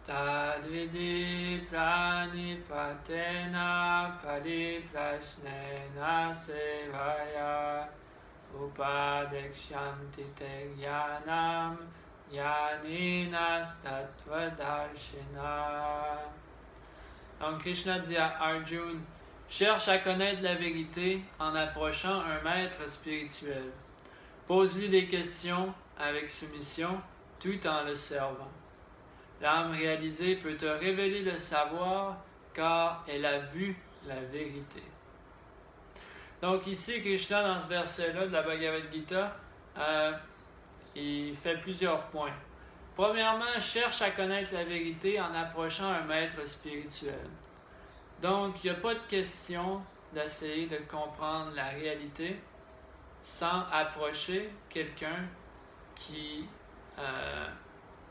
Tadvidi pranipatena pariprasnena sevaya upadekshanti te jnanam jnaninas tattvadarshina. Donc Krishna dit à Arjuna, cherche à connaître la vérité en approchant un maître spirituel. Pose-lui des questions avec soumission tout en le servant. L'âme réalisée peut te révéler le savoir car elle a vu la vérité. Donc ici, Krishna, dans ce verset-là de la Bhagavad Gita, il fait plusieurs points. Premièrement, cherche à connaître la vérité en approchant un maître spirituel. Donc, il n'y a pas de question d'essayer de comprendre la réalité sans approcher quelqu'un qui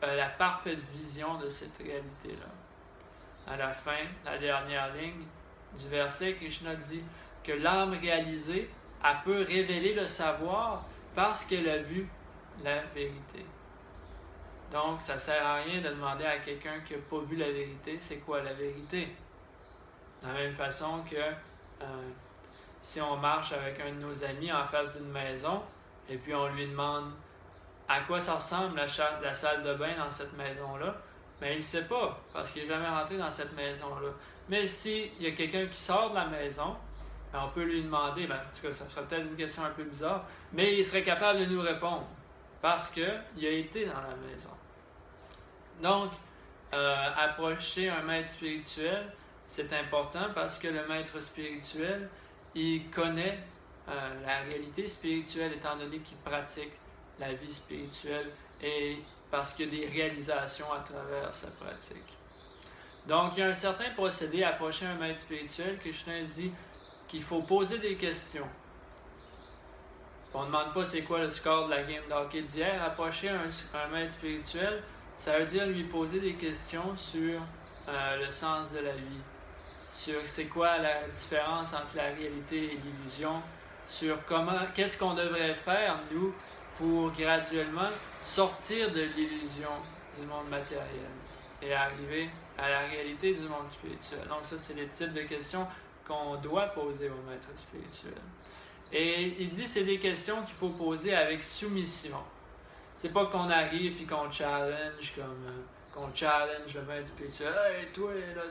la parfaite vision de cette réalité-là. À la fin, la dernière ligne du verset, Krishna dit que l'âme réalisée, elle peut révéler le savoir parce qu'elle a vu la vérité. Donc, ça ne sert à rien de demander à quelqu'un qui n'a pas vu la vérité, c'est quoi la vérité? De la même façon que si on marche avec un de nos amis en face d'une maison et puis on lui demande à quoi ça ressemble la salle de bain dans cette maison-là, mais il ne sait pas, parce qu'il n'est jamais rentré dans cette maison-là. Mais s'il y a quelqu'un qui sort de la maison, ben on peut lui demander, en tout cas, ça serait peut-être une question un peu bizarre, mais il serait capable de nous répondre, parce qu'il a été dans la maison. Donc, approcher un maître spirituel, c'est important parce que le maître spirituel, il connaît la réalité spirituelle étant donné qu'il pratique la vie spirituelle et parce qu'il y a des réalisations à travers sa pratique. Donc, il y a un certain procédé à approcher un maître spirituel. Krishna dit qu'il faut poser des questions. On ne demande pas c'est quoi le score de la game d'hockey d'hier. Approcher un maître spirituel, ça veut dire lui poser des questions sur le sens de la vie, sur c'est quoi la différence entre la réalité et l'illusion, sur qu'est-ce qu'on devrait faire, nous, pour graduellement sortir de l'illusion du monde matériel et arriver à la réalité du monde spirituel. Donc ça, c'est les types de questions qu'on doit poser au maître spirituel. Et il dit que c'est des questions qu'il faut poser avec soumission. C'est pas qu'on arrive et qu'on challenge qu'on challenge le maître spirituel. « Hey, toi, là,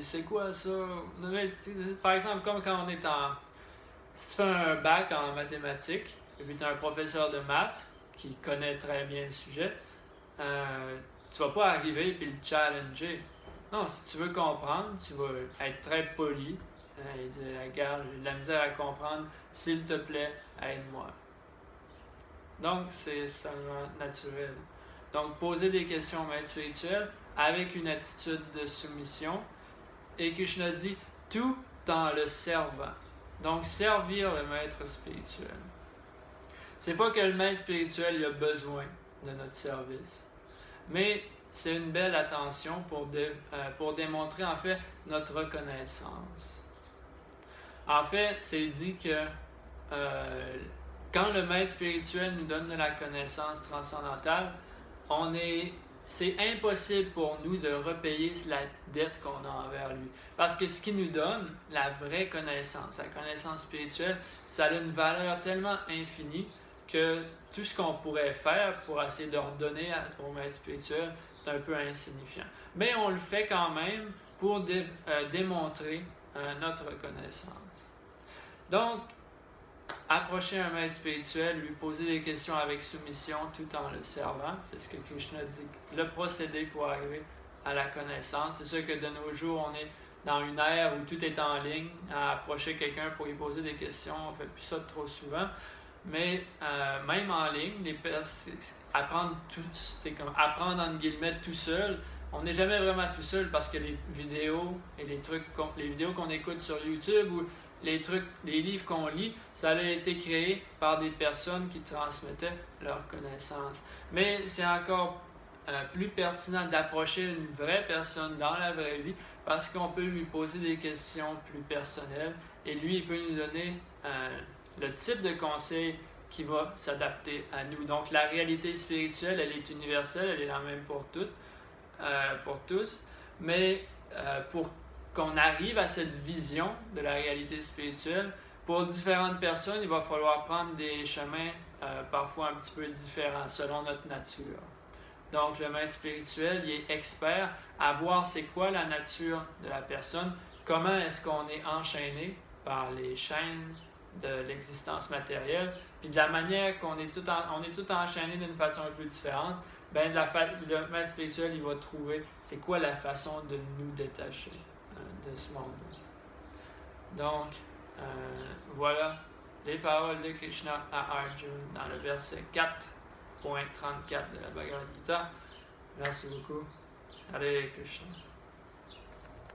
c'est quoi ça? » Par exemple, comme quand on est si tu fais un bac en mathématiques, et puis tu as un professeur de maths qui connaît très bien le sujet, tu vas pas arriver et le challenger. Non, si tu veux comprendre, tu vas être très poli et dire, regarde, j'ai de la misère à comprendre, s'il te plaît, aide-moi. Donc, c'est seulement naturel. Donc, poser des questions au maître spirituel avec une attitude de soumission. Et Krishna dit, tout en le servant. Donc, servir le maître spirituel. C'est pas que le maître spirituel il a besoin de notre service, mais c'est une belle attention pour démontrer en fait notre reconnaissance. En fait, c'est dit que quand le maître spirituel nous donne de la connaissance transcendantale, c'est impossible pour nous de repayer la dette qu'on a envers lui. Parce que ce qu'il nous donne, la vraie connaissance, la connaissance spirituelle, ça a une valeur tellement infinie que tout ce qu'on pourrait faire pour essayer de redonner au maître spirituel, c'est un peu insignifiant. Mais on le fait quand même pour démontrer notre reconnaissance. Donc, approcher un maître spirituel, lui poser des questions avec soumission tout en le servant, c'est ce que Krishna dit, le procédé pour arriver à la connaissance. C'est sûr que de nos jours, on est dans une ère où tout est en ligne, à approcher quelqu'un pour lui poser des questions, on ne fait plus ça trop souvent. Mais même en ligne, apprendre entre guillemets tout seul, on n'est jamais vraiment tout seul parce que les vidéos et les vidéos qu'on écoute sur YouTube ou les livres qu'on lit, ça a été créé par des personnes qui transmettaient leurs connaissances. Mais c'est encore plus pertinent d'approcher une vraie personne dans la vraie vie parce qu'on peut lui poser des questions plus personnelles et lui, il peut nous donner le type de conseil qui va s'adapter à nous. Donc, la réalité spirituelle, elle est universelle, elle est la même pour toutes. pour tous, mais pour qu'on arrive à cette vision de la réalité spirituelle, pour différentes personnes, il va falloir prendre des chemins parfois un petit peu différents selon notre nature. Donc, le maître spirituel, il est expert à voir c'est quoi la nature de la personne, comment est-ce qu'on est enchaîné par les chaînes de l'existence matérielle, puis de la manière qu'on est on est tout enchaîné d'une façon un peu différente, ben le maître spirituel, il va trouver c'est quoi la façon de nous détacher de ce monde. Donc, voilà les paroles de Krishna à Arjuna dans le verset 4.34 de la Bhagavad Gita. Merci beaucoup. Hare Krishna.